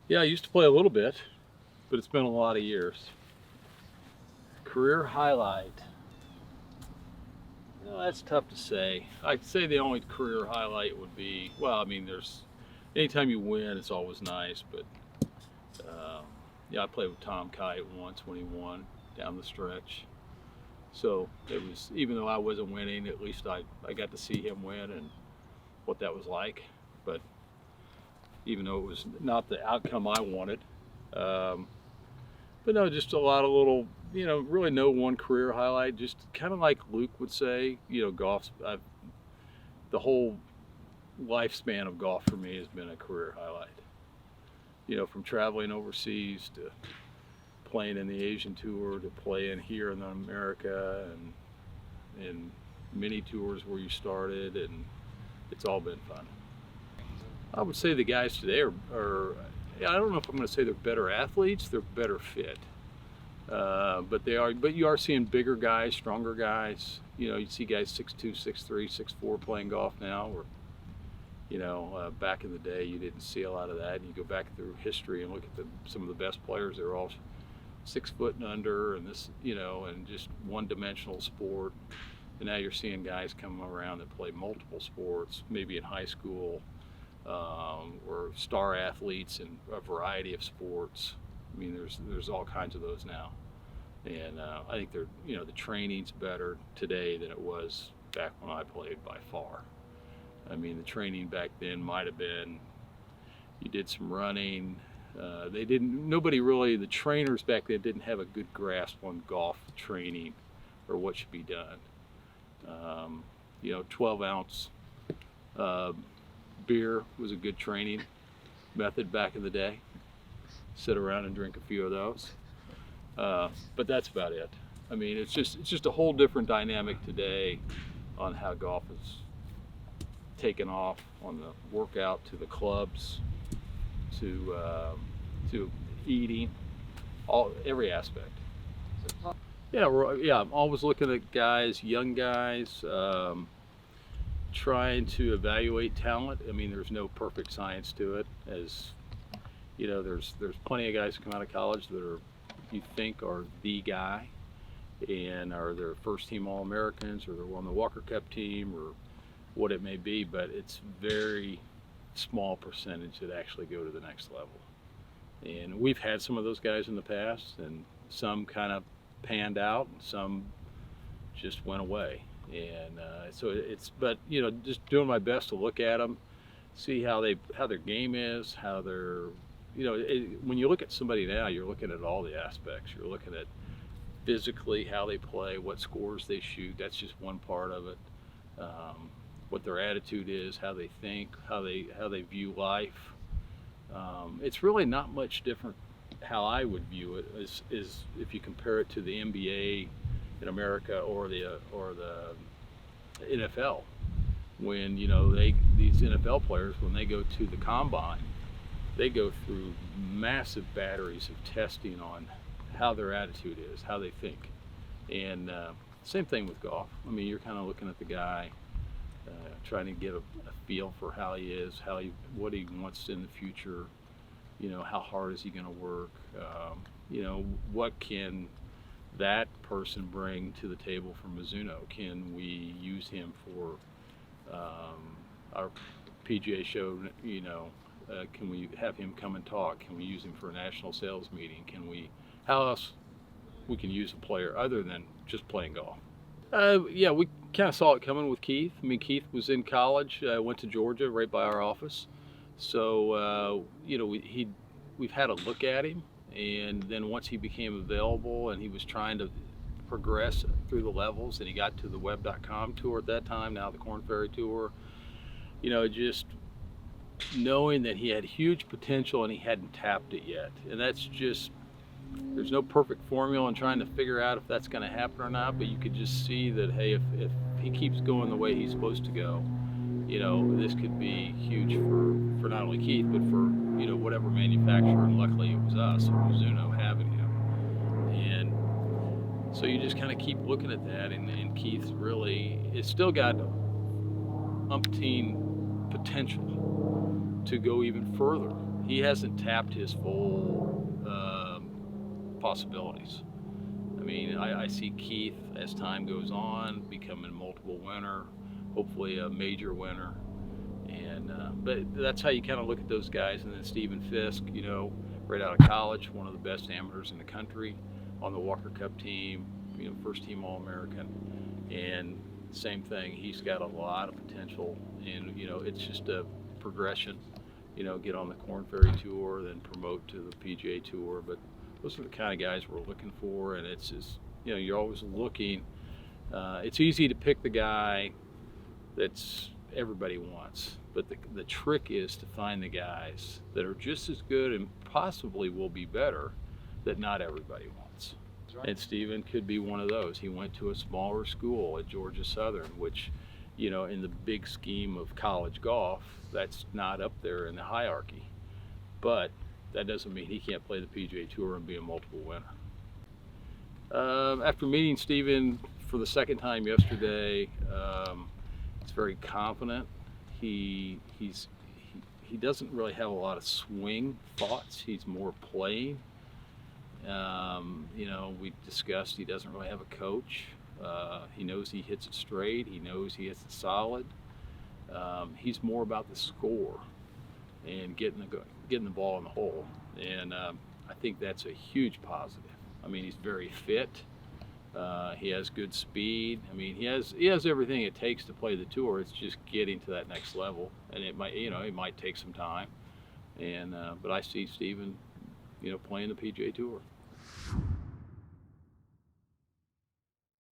Yeah, I used to play a little bit, but it's been a lot of years. Career highlight. That's tough to say. I'd say the only career highlight would be, well, I mean, there's anytime you win, it's always nice. But um, yeah, I played with Tom Kite once when he won down the stretch. So it was, even though I wasn't winning, at least I got to see him win and what that was like. But even though it was not the outcome I wanted, um, but no, just a lot of little, really no one career highlight. Just kind of like Luke would say, golf's the whole lifespan of golf for me has been a career highlight. From traveling overseas to playing in the Asian tour to playing here in America and mini tours where you started, and it's all been fun. I would say the guys today are I don't know if I'm going to say they're better athletes, they're better fit. But they are. But you are seeing bigger guys, stronger guys. You see guys 6'2", 6'3", 6'4" playing golf now. Or back in the day, you didn't see a lot of that. You go back through history and look at some of the best players. They were all 6 foot and under, and and just one-dimensional sport. And now you're seeing guys come around that play multiple sports, maybe in high school, or star athletes in a variety of sports. I mean, there's all kinds of those now, and I think the training's better today than it was back when I played by far. I mean, the training back then might have been you did some running. The trainers back then didn't have a good grasp on golf training or what should be done. 12-ounce beer was a good training method back in the day. Sit around and drink a few of those, but that's about it. I mean, it's just a whole different dynamic today on how golf is taken off, on the workout to the clubs to eating, every aspect. Yeah, I'm always looking at guys, young guys, trying to evaluate talent. I mean, there's no perfect science to it. As there's plenty of guys who come out of college that you think are the guy, and are their first team All-Americans, or they're on the Walker Cup team, or what it may be. But it's very small percentage that actually go to the next level. And we've had some of those guys in the past, and some kind of panned out, and some just went away. And but just doing my best to look at them, see how their game is, how they're, when you look at somebody now, you're looking at all the aspects. You're looking at physically how they play, what scores they shoot. That's just one part of it. What their attitude is, how they think, how they view life. It's really not much different how I would view it is if you compare it to the NBA in America or the NFL. When these NFL players, when they go to the combine, they go through massive batteries of testing on how their attitude is, how they think. And same thing with golf. I mean, you're kind of looking at the guy, trying to get a feel for how he is, what he wants in the future. How hard is he going to work? What can that person bring to the table for Mizuno? Can we use him for our PGA show? Can we have him come and talk? Can we use him for a national sales meeting? How else we can use a player other than just playing golf? Yeah, we kind of saw it coming with Keith. I mean, Keith was in college, went to Georgia, right by our office. So we've had a look at him, and then once he became available and he was trying to progress through the levels, and he got to the Web.com tour at that time, now the Korn Ferry Tour. Just knowing that he had huge potential and he hadn't tapped it yet, and that's just. There's no perfect formula in trying to figure out if that's going to happen or not, but you could just see that, hey, if he keeps going the way he's supposed to go, this could be huge for not only Keith, but for, whatever manufacturer, and luckily it was us, Mizuno, having him. And so you just kind of keep looking at that, and Keith really, it's still got umpteen potential to go even further. he hasn't tapped his full possibilities. I mean, I see Keith, as time goes on, becoming a multiple winner, hopefully a major winner. And but that's how you kind of look at those guys. And then Stephen Fisk, you know, right out of college, one of the best amateurs in the country, on the Walker Cup team, you know, first team All-American. And same thing, he's got a lot of potential. And you know, it's just a progression. You know, get on the Korn Ferry Tour, then promote to the PGA Tour. But those are the kind of guys we're looking for. And it's just, you know, you're always looking. It's easy to pick the guy that's everybody wants, but the trick is to find the guys that are just as good and possibly will be better that not everybody wants. Right. And Steven could be one of those. He went to a smaller school at Georgia Southern, which, you know, in the big scheme of college golf, that's not up there in the hierarchy. But that doesn't mean he can't play the PGA Tour and be a multiple winner. After meeting Steven for the second time yesterday, he's very confident. He doesn't really have a lot of swing thoughts. He's more playing. You know, we discussed he doesn't really have a coach. He knows he hits it straight. He knows he hits it solid. He's more about the score and getting the ball in the hole. And I think that's a huge positive. I mean, he's very fit. He has good speed. I mean, he has everything it takes to play the tour. It's just getting to that next level, and it might take some time. And but I see Steven, you know, playing the PGA Tour.